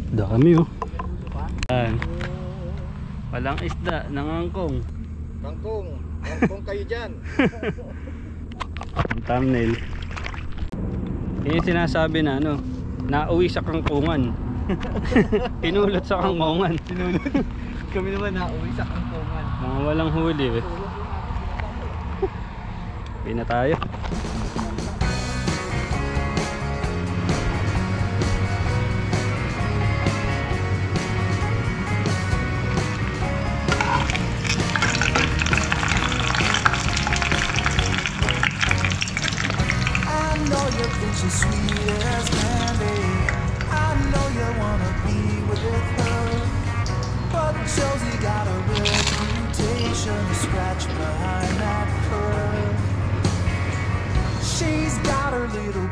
Dami oh. Yan. Walang isda, nangangkong. Kangkong. Kangkong kayo dyan. Ang thumbnail. Yun yung sinasabi na ano, nauwi sa kangkungan. Pinulot sa kangkungan. Sinulot. Kami naman nauwi sa kangkungan. Mga walang huli eh. Uwi na tayo. She's sweet as candy. I know you wanna be with her, but Josie got a reputation to scratch behind that curve. She's got her little